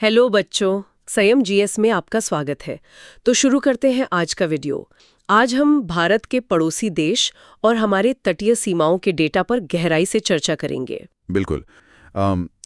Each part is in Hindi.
हेलो बच्चों, संयम जीएस में आपका स्वागत है। तो शुरू करते हैं आज का वीडियो। आज हम भारत के पड़ोसी देश और हमारे तटीय सीमाओं के डेटा पर गहराई से चर्चा करेंगे। बिल्कुल।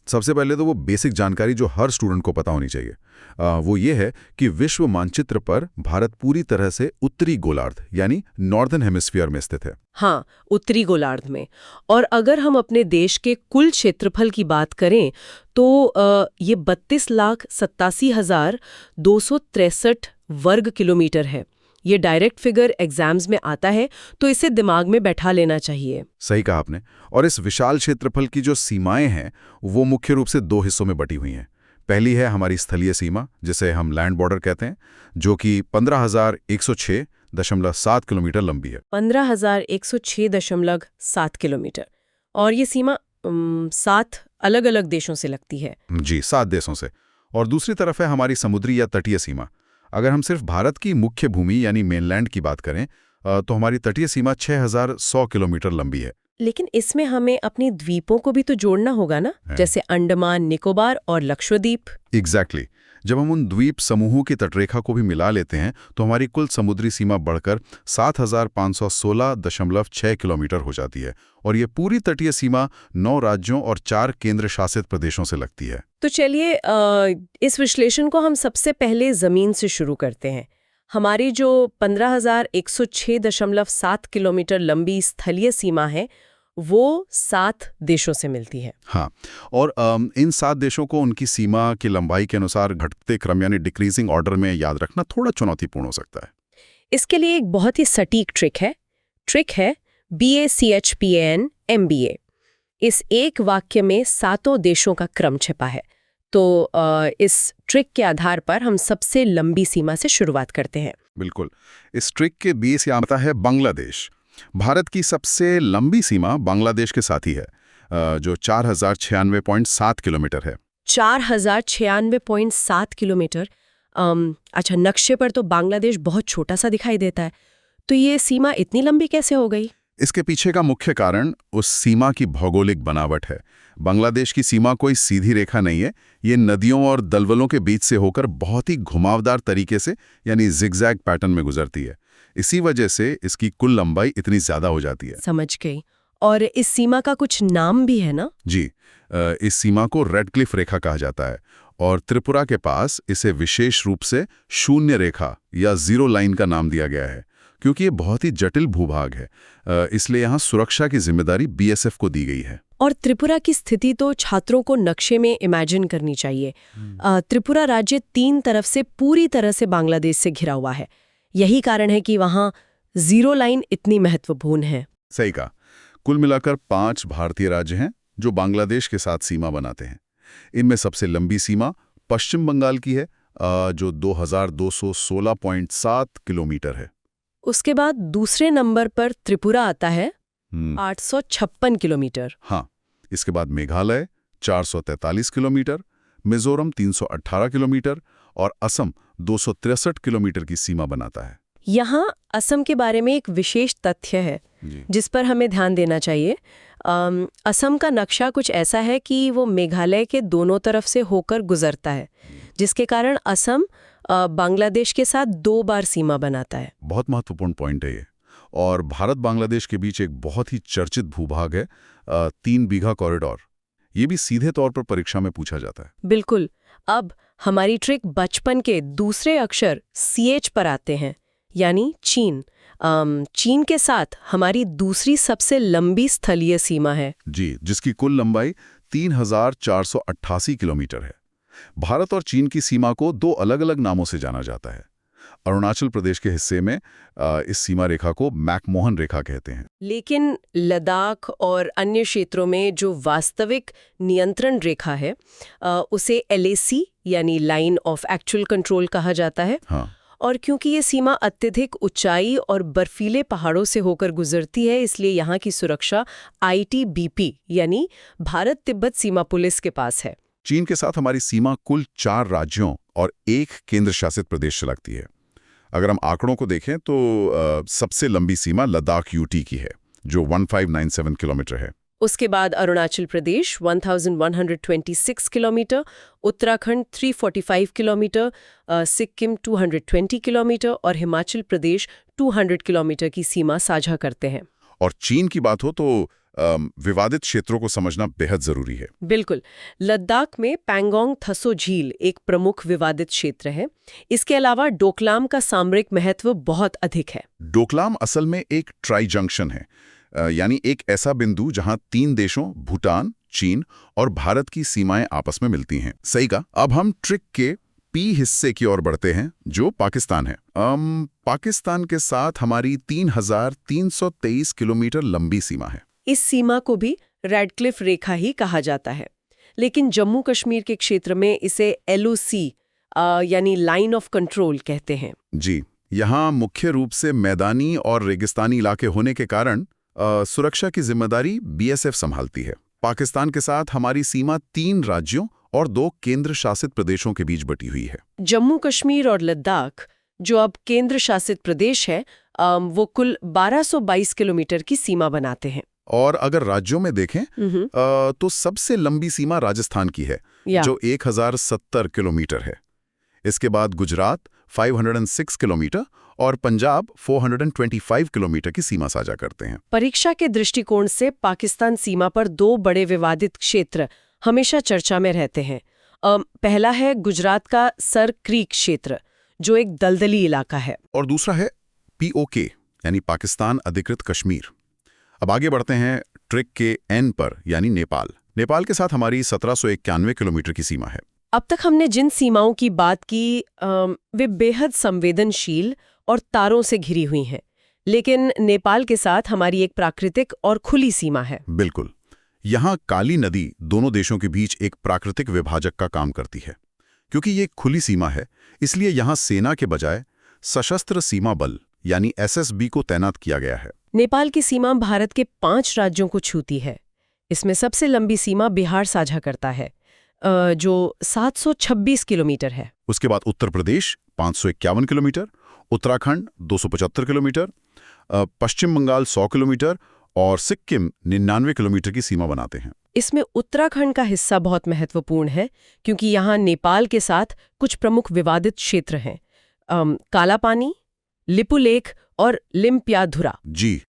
सबसे पहले तो वो बेसिक जानकारी जो हर स्टूडेंट को पता होनी चाहिए वो ये है कि विश्व मानचित्र पर भारत पूरी तरह से उत्तरी गोलार्ध यानी नॉर्दर्न हेमिस्फीयर में स्थित है। हाँ, उत्तरी गोलार्ध में। और अगर हम अपने देश के कुल क्षेत्रफल की बात करें तो ये 32,87,263 वर्ग किलोमीटर है। ये डायरेक्ट फिगर एग्जाम्स में आता है, तो इसे दिमाग में बैठा लेना चाहिए। सही कहा आपने। और इस विशाल क्षेत्रफल की जो सीमाएं हैं वो मुख्य रूप से दो हिस्सों में बटी हुई हैं। पहली है हमारी स्थलीय सीमा, जिसे हम लैंड बॉर्डर कहते हैं, जो कि 15,106.7 किलोमीटर लंबी है। 15,106.7 किलोमीटर। और ये सीमा 7 अलग-अलग देशों से लगती है। जी, 7 देशों से। और दूसरी तरफ है हमारी समुद्री या तटीय सीमा। अगर हम सिर्फ भारत की मुख्य भूमि यानी मेनलैंड की बात करें तो हमारी तटीय सीमा 6,100 किलोमीटर लंबी है। लेकिन इसमें हमें अपनी द्वीपों को भी तो जोड़ना होगा ना, जैसे अंडमान निकोबार और लक्षद्वीप। एग्जैक्टली। जब हम उन द्वीप समूहों की तटरेखा को भी मिला लेते हैं तो हमारी कुल समुद्री सीमा बढ़कर 7,516.6 किलोमीटर हो जाती है। और ये पूरी तटीय सीमा 9 राज्यों और 4 केंद्र शासित प्रदेशों से लगती है। तो चलिए इस विश्लेषण को हम सबसे पहले जमीन से शुरू करते हैं। हमारी जो 15,106.7 किलोमीटर लंबी स्थलीय सीमा है वो 7 देशों से मिलती है। हाँ, और इन 7 देशों को उनकी सीमा की लंबाई के अनुसार घटते क्रम यानी डिक्रीजिंग ऑर्डर में याद रखना थोड़ा चुनौतीपूर्ण हो सकता है। इसके लिए एक बहुत ही सटीक ट्रिक है BACHPAN-MBA। इस एक वाक्य में 7 देशों का क्रम छिपा है। तो इस ट्रिक के आधार पर हम सबसे लंबी सीमा से शुरुआत करते हैं। बिल्कुल। इस ट्रिक के बेस यहाँ आता है बांग्लादेश। भारत की सबसे लंबी सीमा बांग्लादेश के साथ ही है, जो 4,096.7 किलोमीटर है। 4,096.7 किलोमीटर। अच्छा, नक्शे पर तो बांग्लादेश बहुत छोटा सा दिखाई देता है, तो ये सीमा इतनी लंबी कैसे हो गई? इसके पीछे का मुख्य कारण उस सीमा की भौगोलिक बनावट है। बांग्लादेश की सीमा कोई सीधी रेखा नहीं है, ये नदियों और दलदलों के बीच से होकर बहुत ही घुमावदार तरीके से यानी जिगजैग पैटर्न में गुजरती है। इसी वजह से इसकी कुल लंबाई इतनी ज्यादा हो जाती है। समझ गई। और इस सीमा का कुछ नाम भी है ना? जी, इस सीमा को रेड क्लिफ रेखा कहा जाता है और त्रिपुरा के पास इसे विशेष रूप से शून्य रेखा या जीरो लाइन का नाम दिया गया है, क्योंकि ये बहुत ही जटिल भूभाग है। इसलिए यहाँ सुरक्षा की जिम्मेदारी BSF को दी गई है। और त्रिपुरा की स्थिति तो छात्रों को नक्शे में इमेजिन करनी चाहिए। त्रिपुरा राज्य 3 तरफ से पूरी तरह से बांग्लादेश से घिरा हुआ है। यही कारण है कि वहाँ जीरो लाइन इतनी महत्वपूर्ण है। सही कहा। कुल मिलाकर 5 भारतीय राज्य हैं जो बांग्लादेश के साथ सीमा बनाते हैं। इनमें सबसे लंबी सीमा पश्चिम बंगाल की है, जो 2,216.7 किलोमीटर है। उसके बाद दूसरे नंबर पर त्रिपुरा आता है, 856 किलोमीटर। हाँ, इसके बाद मेघालय 443 किलोमीटर, मिजोरम 318 किलोमीटर और असम 263 किलोमीटर की सीमा बनाता है। यहाँ असम के बारे में एक विशेष तथ्य है जिस पर हमें ध्यान देना चाहिए। असम का नक्शा कुछ ऐसा है कि वो मेघालय के दोनों तरफ से होकर गुजरता है, जिसके कारण असम बांग्लादेश के साथ 2 बार सीमा बनाता है। बहुत महत्वपूर्ण पॉइंट है ये। और भारत बांग्लादेश के बीच एक बहुत ही चर्चित भूभाग है 3 बीघा कॉरिडोर। ये भी सीधे तौर पर परीक्षा में पूछा जाता है। बिल्कुल। अब हमारी ट्रिक बचपन के दूसरे अक्षर CH पर आते हैं, यानी चीन। चीन के साथ हमारी दूसरी सबसे लंबी स्थलीय सीमा है। जी, जिसकी कुल लंबाई 3,488 किलोमीटर है। भारत और चीन की सीमा को 2 अलग-अलग नामों से जाना जाता है। अरुणाचल प्रदेश के हिस्से में इस सीमा रेखा को मैकमोहन रेखा कहते हैं। लेकिन लद्दाख और अन्य क्षेत्रों में जो वास्तविक नियंत्रण रेखा है उसे LAC यानी लाइन ऑफ एक्चुअल कंट्रोल कहा जाता है। हाँ। और क्योंकि ये सीमा अत्यधिक ऊंचाई और बर्फीले पहाड़ों से होकर गुजरती है, इसलिए यहाँ की सुरक्षा ITBP यानी भारत तिब्बत सीमा पुलिस के पास है। चीन के साथ हमारी सीमा कुल 4 राज्यों और 1 केंद्र शासित प्रदेश से लगती है। अगर हम आंकड़ों को देखें तो सबसे लंबी सीमा लद्दाख UT की है, जो 1597 किलोमीटर है। उसके बाद Arunachal Pradesh 1126 kilometre, Uttarakhand 345 kilometre, Sikkim 220 kilometre और हिमाचल प्रदेश 200 किलोमीटर की सीमा साझा करते हैं। और चीन की बात हो तो विवादित क्षेत्रों को समझना बेहद जरूरी है। बिल्कुल। लद्दाख में पैंगोंग त्सो झील एक प्रमुख विवादित क्षेत्र है। इसके अलावा डोकलाम का सामरिक महत्व बहुत अधिक है। डोकलाम असल में एक ट्राई जंक्शन है, यानी एक ऐसा बिंदु जहां 3 देशों भूटान, चीन और भारत की सीमाएं आपस में मिलती हैं। सही कहा। अब हम ट्रिक के पी हिस्से की ओर बढ़ते हैं, जो पाकिस्तान है। पाकिस्तान के साथ हमारी 3323 किलोमीटर लंबी सीमा है। इस सीमा को भी रेडक्लिफ रेखा ही कहा जाता है, लेकिन जम्मू कश्मीर के क्षेत्र में इसे LOC यानी लाइन ऑफ कंट्रोल कहते हैं। जी, यहाँ मुख्य रूप से मैदानी और रेगिस्तानी इलाके होने के कारण सुरक्षा की जिम्मेदारी BSF संभालती है। पाकिस्तान के साथ हमारी सीमा 3 राज्यों और 2 केंद्र शासित प्रदेशों के बीच बटी हुई है। जम्मू कश्मीर और लद्दाख, जो अब केंद्र शासित प्रदेश है, वो कुल 1222 किलोमीटर की सीमा बनाते हैं। और अगर राज्यों में देखें तो सबसे लंबी सीमा राजस्थान की है, जो 1070 किलोमीटर है। इसके बाद गुजरात 506 किलोमीटर और पंजाब 425 किलोमीटर की सीमा साझा करते हैं। परीक्षा के दृष्टिकोण से पाकिस्तान सीमा पर 2 बड़े विवादित क्षेत्र हमेशा चर्चा में रहते हैं। पहला है गुजरात का सर क्रीक क्षेत्र, जो एक दलदली इलाका है, और दूसरा है POK यानी पाकिस्तान अधिकृत कश्मीर। अब आगे बढ़ते हैं ट्रिक के N पर, यानी नेपाल। नेपाल के साथ हमारी 1791 किलोमीटर की सीमा है। अब तक हमने जिन सीमाओं की बात की वे बेहद संवेदनशील और तारों से घिरी हुई हैं, लेकिन नेपाल के साथ हमारी एक प्राकृतिक और खुली सीमा है। बिल्कुल। यहाँ काली नदी दोनों देशों के बीच एक प्राकृतिक विभाजक का काम करती है। क्योंकि ये खुली सीमा है, इसलिए यहाँ सेना के बजाय सशस्त्र सीमा बल यानी SSB को तैनात किया गया है। नेपाल की सीमा भारत के 5 राज्यों को छूती है। इसमें सबसे लंबी सीमा बिहार साझा करता है, जो 726 किलोमीटर है। उसके बाद उत्तर प्रदेश 551 किलोमीटर, उत्तराखंड 275 किलोमीटर, पश्चिम बंगाल 100 किलोमीटर और सिक्किम 99 किलोमीटर की सीमा बनाते हैं। इसमें उत्तराखंड का हिस्सा बहुत महत्वपूर्ण है, क्योंकि यहाँ नेपाल के साथ कुछ प्रमुख विवादित क्षेत्र हैं, काला पानी, लिपुलेख और लिम्पियाधुरा। जी,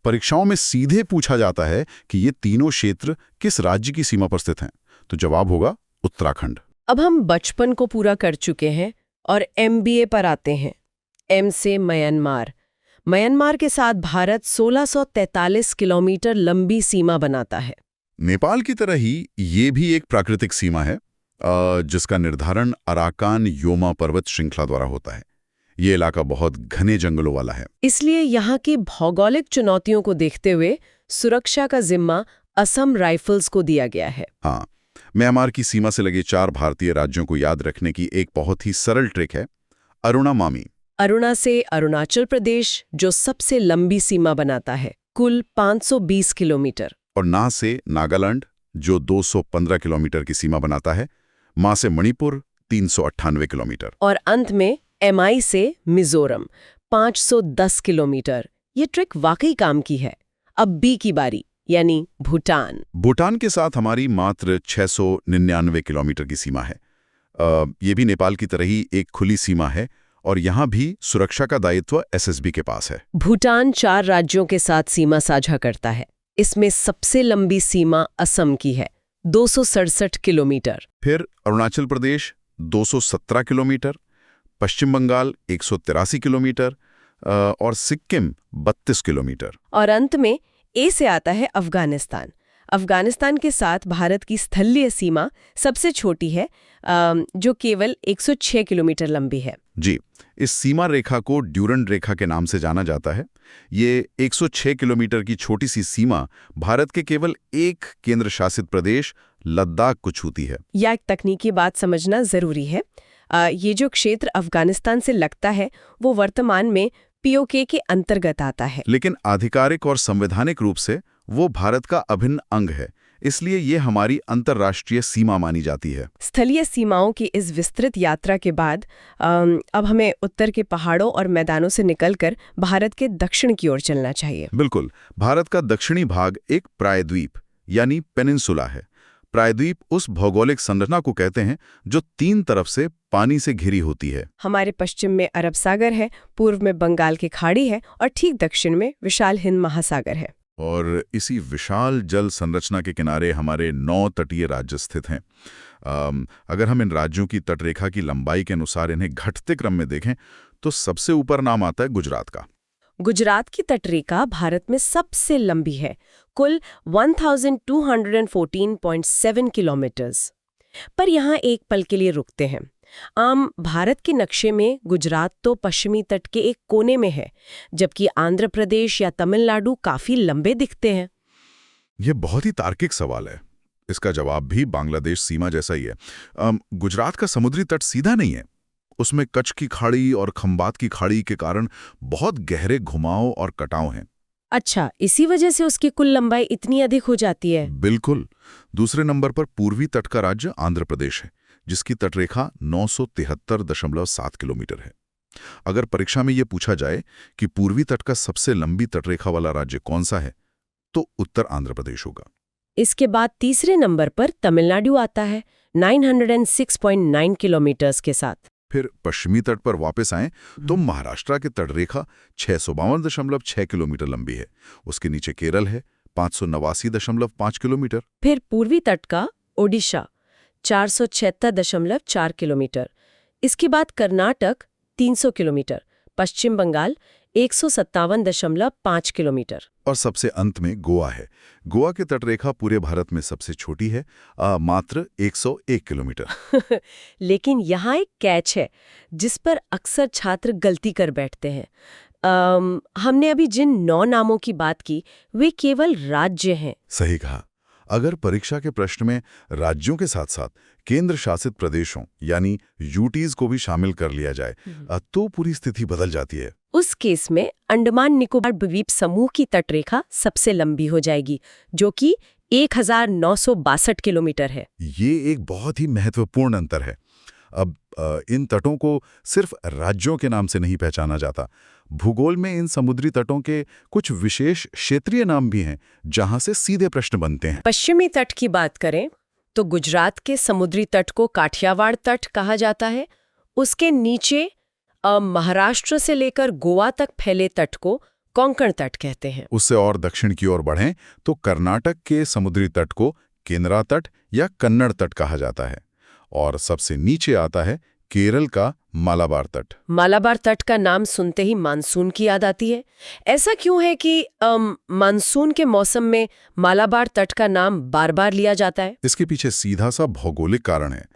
परीक्षाओं में सीधे पूछा जाता है कि ये तीनों क्षेत्र किस राज्य की सीमा पर स्थित हैं, तो जवाब होगा उत्तराखंड। अब हम बचपन को पूरा कर चुके हैं और MBA पर आते हैं। M से म्यांमार। म्यांमार के साथ भारत 1643 किलोमीटर लंबी सीमा बनाता है। नेपाल की तरह ही ये भी एक प्राकृतिक सीमा है, जिसका निर्धारण अराकान योमा पर्वत श्रृंखला द्वारा होता है। ये इलाका बहुत घने जंगलों वाला है, इसलिए यहाँ की भौगोलिक चुनौतियों को देखते हुए सुरक्षा का जिम्मा असम राइफल्स को दिया गया है। हाँ, म्यांमार की सीमा से लगे 4 भारतीय राज्यों को याद रखने की एक बहुत ही सरल ट्रिक है, अरुणामामी। अरुणा से अरुणाचल प्रदेश, जो सबसे लंबी सीमा बनाता है, कुल 520 किलोमीटर। और ना से नागालैंड, जो 215 किलोमीटर की सीमा बनाता है। मा से मणिपुर 398 किलोमीटर। और अंत में MI से मिजोरम 510 किलोमीटर। ये ट्रिक वाकई काम की है। अब B की बारी, यानी भूटान। भूटान के साथ हमारी मात्र 699 किलोमीटर की सीमा है। ये भी नेपाल की तरह ही एक खुली सीमा है और यहाँ भी सुरक्षा का दायित्व SSB के पास है। भूटान 4 राज्यों के साथ सीमा साझा करता है। इसमें सबसे लंबी सीमा असम की है, 267 किलोमीटर। फिर अरुणाचल प्रदेश 217 किलोमीटर, पश्चिम बंगाल 183 किलोमीटर और सिक्किम 32 किलोमीटर। और अंत में ए से आता है अफगानिस्तान। अफगानिस्तान के साथ भारत की स्थलीय सीमा सबसे छोटी है, जो केवल 106 किलोमीटर लंबी है। जी, इस सीमा रेखा को ड्यूरंड रेखा के नाम से जाना जाता है। ये 106 किलोमीटर की छोटी सी सीमा भारत के केवल एक केंद्र शासित प्रदेश लद्दाख को छूती है। यह एक तकनीकी बात समझना जरूरी है। ये जो क्षेत्र अफगानिस्तान से लगता है, वो वर्तमान में POK के अंतर्गत आता है, लेकिन आधिकारिक और संवैधानिक रूप से वो भारत का अभिन्न अंग है। इसलिए ये हमारी अंतर्राष्ट्रीय सीमा मानी जाती है। स्थलीय सीमाओं की इस विस्तृत यात्रा के बाद अब हमें उत्तर के पहाड़ों और मैदानों से निकलकर भारत के दक्षिण की ओर चलना चाहिए। बिल्कुल, भारत का दक्षिणी भाग एक प्रायद्वीप यानी पेनिनसुला है। प्रायद्वीप उस भौगोलिक संरचना को कहते हैं जो 3 तरफ से पानी से घिरी होती है। हमारे पश्चिम में अरब सागर है, पूर्व में बंगाल की खाड़ी है और ठीक दक्षिण में विशाल हिंद महासागर है। और इसी विशाल जल संरचना के किनारे हमारे 9 तटीय राज्य स्थित हैं। अगर हम इन राज्यों की तटरेखा की लंबाई के अनुसार इन्हें घटते क्रम में देखें तो सबसे ऊपर नाम आता है गुजरात का। गुजरात की तटरेखा भारत में सबसे लंबी है, कुल 1214.7 किलोमीटर्स। पर यहाँ एक पल के लिए रुकते हैं। आम भारत के नक्शे में गुजरात तो पश्चिमी तट के एक कोने में है, जबकि आंध्र प्रदेश या तमिलनाडु काफी लंबे दिखते हैं। यह बहुत ही तार्किक सवाल है। इसका जवाब भी बांग्लादेश सीमा जैसा ही है। गुजरात का समुद्री तट सीधा नहीं है। उसमें कच्छ की खाड़ी और खंबात की खाड़ी के कारण बहुत गहरे घुमाव और कटाव हैं। अच्छा, इसी वजह से उसकी कुल लंबाई इतनी अधिक हो जाती है। बिल्कुल। दूसरे नंबर पर पूर्वी तट का राज्य आंध्र प्रदेश है, जिसकी तटरेखा 973.7 किलोमीटर है। अगर परीक्षा में यह पूछा जाए कि पूर्वी तट का सबसे लंबी तटरेखा वाला राज्य कौन सा है, तो उत्तर आंध्र प्रदेश होगा। इसके बाद तीसरे नंबर पर तमिलनाडु आता है 906.9 किलोमीटर्स के साथ। फिर पश्चिमी तट पर वापस आएं तो महाराष्ट्र की तटरेखा 652.6 किलोमीटर लंबी है। उसके नीचे केरल है 589.5 किलोमीटर। फिर पूर्वी तट का ओडिशा 476.4 किलोमीटर। इसके बाद कर्नाटक 300 किलोमीटर, पश्चिम बंगाल 157.5 किलोमीटर। और सबसे अंत में गोवा है। गोवा की तटरेखा पूरे भारत में सबसे छोटी है, मात्र 101 किलोमीटर। लेकिन यहाँ एक कैच है जिस पर अक्सर छात्र गलती कर बैठते हैं। हमने अभी जिन 9 नामों की बात की वे केवल राज्य हैं। सही कहा। अगर परीक्षा के प्रश्न में राज्यों के साथ साथ केंद्र शासित प्रदेशों यानी यूटीज को भी शामिल कर लिया जाए तो पूरी स्थिति बदल जाती है। उस केस में अंडमान निकोबार द्वीप समूह की तटरेखा सबसे लंबी हो जाएगी, जो कि 1962 किलोमीटर है। ये एक बहुत ही महत्वपूर्ण अंतर है। अब इन तटों को सिर्फ राज्यों के नाम से नहीं पहचाना जाता। भूगोल में इन समुद्री तटों के कुछ विशेष क्षेत्रीय नाम भी हैं, जहां से सीधे प्रश्न बनते हैं। पश्चिमी तट की बात करें तो गुजरात के समुद्री तट को काठियावाड़ तट कहा जाता है। उसके नीचे महाराष्ट्र से लेकर गोवा तक फैले तट को कोंकण तट कहते हैं। उससे और दक्षिण की ओर बढ़ें तो कर्नाटक के समुद्री तट को केनरा तट या कन्नड़ तट कहा जाता है। और सबसे नीचे आता है केरल का मालाबार तट। मालाबार तट का नाम सुनते ही मानसून की याद आती है। ऐसा क्यों है कि मानसून के मौसम में मालाबार तट का नाम बार बार लिया जाता है? इसके पीछे सीधा सा भौगोलिक कारण है।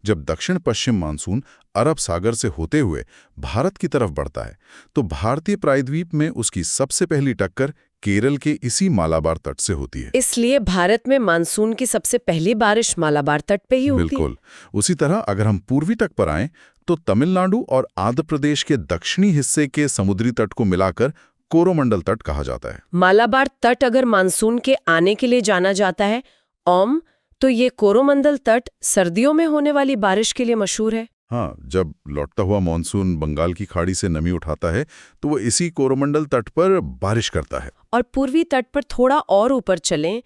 जब दक्षिण पश्चिम मानसून अरब सागर से होते हुए भारत की तरफ बढ़ता है तो भारतीय प्रायद्वीप में उसकी सबसे पहली टक्कर केरल के इसी मालाबार तट से होती है। इसलिए भारत में मानसून की सबसे पहली बारिश मालाबार तट पे ही होती है। बिल्कुल। उसी तरह अगर हम पूर्वी तट पर आएं तो तमिलनाडु और आंध्र प्रदेश के दक्षिणी हिस्से के समुद्री तट को मिलाकर कोरोमंडल तट कहा जाता है। मालाबार तट अगर मानसून के आने के लिए जाना जाता है तो ये कोरोमंडल तट सर्दियों में होने वाली बारिश के लिए मशहूर है। हाँ, जब लौटता हुआ मानसून बंगाल की खाड़ी से नमी उठाता है तो वो इसी कोरोमंडल तट पर बारिश करता है। और पूर्वी तट पर थोड़ा और ऊपर चलें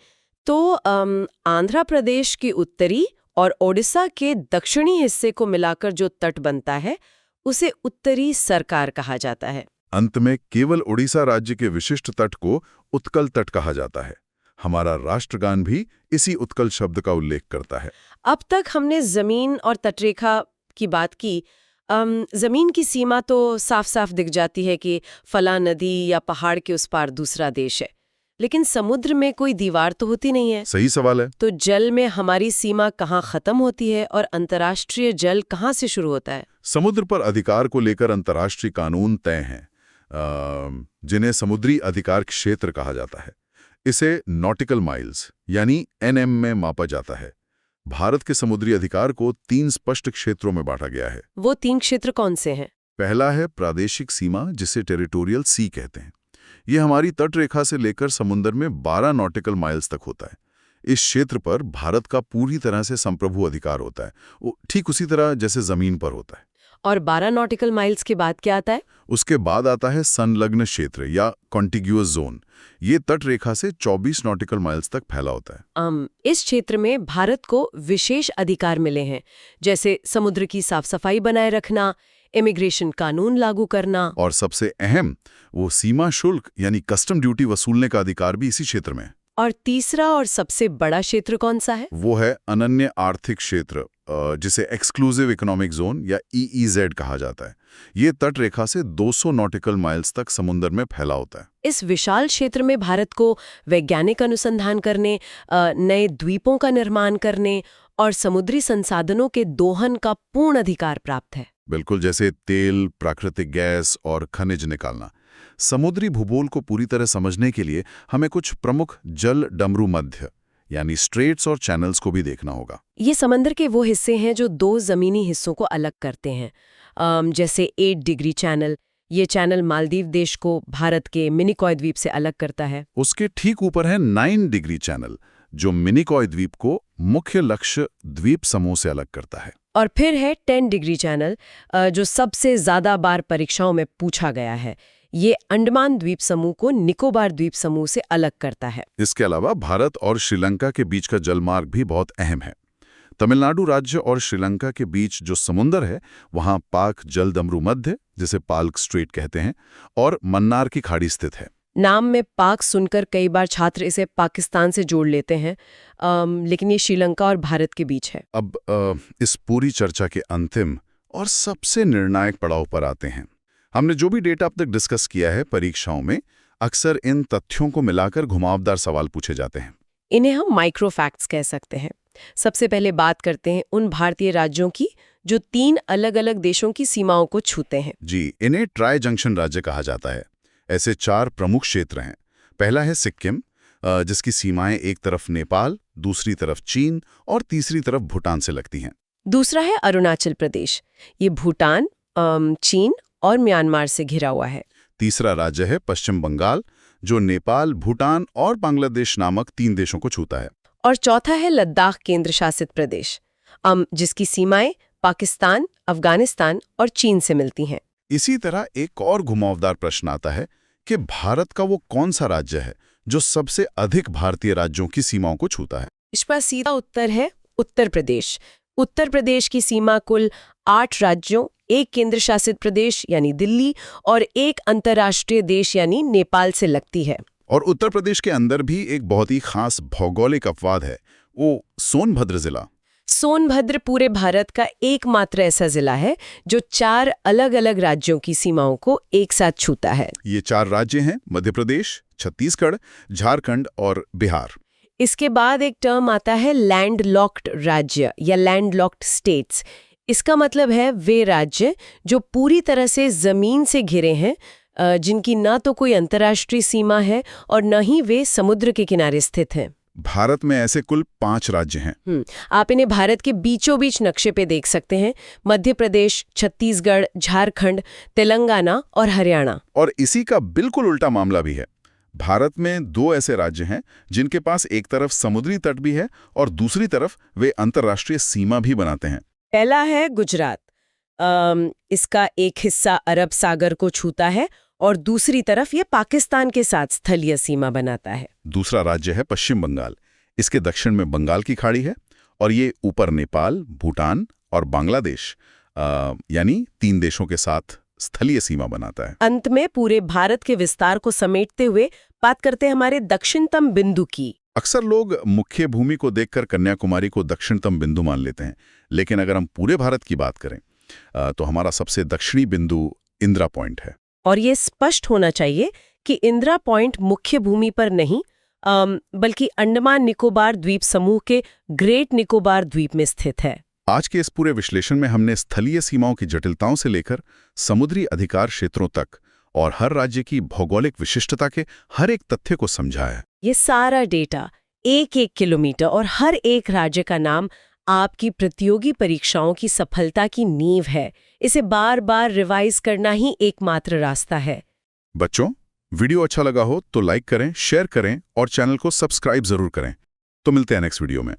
तो आंध्र प्रदेश की उत्तरी और ओडिशा के दक्षिणी हिस्से को मिलाकर जो तट बनता है उसे उत्तरी सरकार कहा जाता है। अंत में केवल ओडिशा राज्य के विशिष्ट तट को उत्कल तट कहा जाता है। हमारा राष्ट्रगान भी इसी उत्कल शब्द का उल्लेख करता है। अब तक हमने जमीन और तटरेखा की बात की। जमीन की सीमा तो साफ साफ दिख जाती है कि फला नदी या पहाड़ के उस पार दूसरा देश है, लेकिन समुद्र में कोई दीवार तो होती नहीं है। सही सवाल है। तो जल में हमारी सीमा कहाँ खत्म होती है और अंतर्राष्ट्रीय जल कहाँ से शुरू होता है? समुद्र पर अधिकार को लेकर अंतर्राष्ट्रीय कानून तय हैं, जिन्हें समुद्री अधिकार क्षेत्र कहा जाता है। इसे नॉटिकल माइल्स यानी NM में मापा जाता है। भारत के समुद्री अधिकार को 3 स्पष्ट क्षेत्रों में बांटा गया है। वो 3 क्षेत्र कौन से हैं? पहला है प्रादेशिक सीमा, जिसे टेरिटोरियल सी कहते हैं। ये हमारी तटरेखा से लेकर समुद्र में 12 नॉटिकल माइल्स तक होता है। इस क्षेत्र पर भारत का पूरी तरह से संप्रभु अधिकार होता है, ठीक उसी तरह जैसे जमीन पर होता है। और 12 नॉटिकल माइल्स के बाद क्या आता है? उसके बाद आता है संलग्न क्षेत्र या कॉन्टिग्यूअस जोन। ये तट रेखा से 24 नॉटिकल माइल्स तक फैला होता है। इस क्षेत्र में भारत को विशेष अधिकार मिले हैं, जैसे समुद्र की साफ सफाई बनाए रखना, इमिग्रेशन कानून लागू करना, और सबसे अहम वो सीमा शुल्क यानी कस्टम ड्यूटी वसूलने का अधिकार भी इसी क्षेत्र में है। और तीसरा और सबसे बड़ा क्षेत्र कौन सा है? वो है अनन्य आर्थिक क्षेत्र, जिसे एक्सक्लूसिव इकोनॉमिक जोन या EEZ कहा जाता है। ये तट रेखा से 200 नॉटिकल माइल्स तक समुद्र में फैला होता है। इस विशाल क्षेत्र में भारत को वैज्ञानिक अनुसंधान करने, नए द्वीपों का निर्माण करने और समुद्री संसाधनों के दोहन का पूर्ण अधिकार प्राप्त है। बिल्कुल, जैसे तेल, प्राकृतिक गैस और खनिज निकालना। समुद्री भूगोल को पूरी तरह समझने के लिए हमें कुछ प्रमुख जल डमरू मध्य यानी स्ट्रेट्स और चैनल्स को भी देखना होगा। ये समंदर के वो हिस्से हैं जो दो जमीनी हिस्सों को अलग करते हैं, जैसे 8 डिग्री चैनल। ये चैनल मालदीव देश को भारत के मिनिकॉय द्वीप से अलग करता है। उसके ठीक ऊपर है 9 डिग्री चैनल, जो मिनिकॉय द्वीप को मुख्य लक्ष्य द्वीप समूह से अलग करता है। और फिर है 10 डिग्री चैनल, जो सबसे ज्यादा बार परीक्षाओं में पूछा गया है। ये अंडमान द्वीप समूह को निकोबार द्वीप समूह से अलग करता है। इसके अलावा भारत और श्रीलंका के बीच का जलमार्ग भी बहुत अहम है। तमिलनाडु राज्य और श्रीलंका के बीच जो समुंदर है, वहां पाक जलडमरू मध्य, जिसे पाल्क स्ट्रेट कहते हैं, और मन्नार की खाड़ी स्थित है। नाम में पाक सुनकर कई बार छात्र इसे पाकिस्तान से जोड़ लेते हैं, लेकिन ये श्रीलंका और भारत के बीच है। अब इस पूरी चर्चा के अंतिम और सबसे निर्णायक पड़ाव पर आते हैं। हमने जो भी डेटा अब तक डिस्कस किया है, परीक्षाओं में अक्सर इन तथ्यों को मिलाकर घुमावदार सवाल पूछे जाते हैं। इन्हें हम माइक्रो फैक्ट्स कह सकते हैं। सबसे पहले बात करते हैं उन भारतीय राज्यों की जो 3 अलग-अलग देशों की सीमाओं को छूते हैं। जी, इन्हें ट्राई जंक्शन राज्य कहा जाता है। ऐसे 4 प्रमुख क्षेत्र हैं। पहला है सिक्किम, जिसकी सीमाएं एक तरफ नेपाल, दूसरी तरफ चीन और तीसरी तरफ भूटान से लगती हैं। दूसरा है अरुणाचल प्रदेश। ये भूटान, चीन और म्यांमार से घिरा हुआ है। तीसरा राज्य है पश्चिम बंगाल, जो नेपाल, भूटान और बांग्लादेश नामक 3 देशों को छूता है। और चौथा है लद्दाख केंद्र शासित प्रदेश, जिसकी सीमाएं पाकिस्तान, अफगानिस्तान और चीन से मिलती हैं। इसी तरह एक और घुमावदार प्रश्न आता है कि भारत का वो कौन सा राज्य है जो सबसे अधिक भारतीय राज्यों की सीमाओं को छूता है? इसका सीधा उत्तर है उत्तर प्रदेश। उत्तर प्रदेश की सीमा कुल 8 राज्यों, 1 केंद्र शासित प्रदेश यानी दिल्ली और 1 अंतर्राष्ट्रीय देश यानी नेपाल से लगती है। और उत्तर प्रदेश के अंदर भी एक बहुत ही खास भौगोलिक अपवाद है, वो सोनभद्र जिला। सोनभद्र पूरे भारत का एकमात्र ऐसा जिला है जो 4 अलग-अलग राज्यों की सीमाओं को एक साथ छूता है। ये 4 राज्य हैं मध्य प्रदेश, छत्तीसगढ़, झारखंड और बिहार। इसके बाद एक टर्म आता है लैंडलॉक्ड राज्य या लैंडलॉक्ड स्टेट्स। इसका मतलब है वे राज्य जो पूरी तरह से जमीन से घिरे हैं, जिनकी न तो कोई अंतर्राष्ट्रीय सीमा है और न ही वे समुद्र के किनारे स्थित हैं। भारत में ऐसे कुल 5 राज्य हैं। आप इन्हें भारत के बीचों बीच नक्शे पे देख सकते हैं: मध्य प्रदेश, छत्तीसगढ़, झारखंड, तेलंगाना और हरियाणा। और इसी का बिल्कुल उल्टा मामला भी है। भारत में 2 ऐसे राज्य हैं जिनके पास एक तरफ समुद्री तट भी है और दूसरी तरफ वे अंतर्राष्ट्रीय सीमा भी बनाते हैं। पहला है गुजरात। इसका एक हिस्सा अरब सागर को छूता है और दूसरी तरफ ये पाकिस्तान के साथ स्थलीय सीमा बनाता है। दूसरा राज्य है पश्चिम बंगाल। इसके दक्षिण में बंगाल की खाड़ी है और ये ऊपर नेपाल, भूटान और बांग्लादेश यानी 3 देशों के साथ स्थलीय सीमा बनाता है। अंत में पूरे भारत के विस्तार को समेटते हुए बात करते हैं हमारे दक्षिणतम बिंदु की। अक्सर लोग मुख्य भूमि को देखकर कन्याकुमारी को दक्षिणतम बिंदु मान लेते हैं, लेकिन अगर हम पूरे भारत की बात करें तो हमारा सबसे दक्षिणी बिंदु इंदिरा पॉइंट है। और ये स्पष्ट होना चाहिए कि इंदिरा पॉइंट मुख्य भूमि पर नहीं, बल्कि अंडमान निकोबार द्वीप समूह के ग्रेट निकोबार द्वीप में स्थित है। आज के इस पूरे विश्लेषण में हमने स्थलीय सीमाओं की जटिलताओं से लेकर समुद्री अधिकार क्षेत्रों तक और हर राज्य की भौगोलिक विशिष्टता के हर एक तथ्य को समझा है। ये सारा डेटा 1-1 किलोमीटर और हर एक राज्य का नाम आपकी प्रतियोगी परीक्षाओं की सफलता की नींव है। इसे बार बार रिवाइज करना ही एकमात्र रास्ता है। बच्चों, वीडियो अच्छा लगा हो तो लाइक करें, शेयर करें और चैनल को सब्सक्राइब जरूर करें। तो मिलते हैं नेक्स्ट वीडियो में।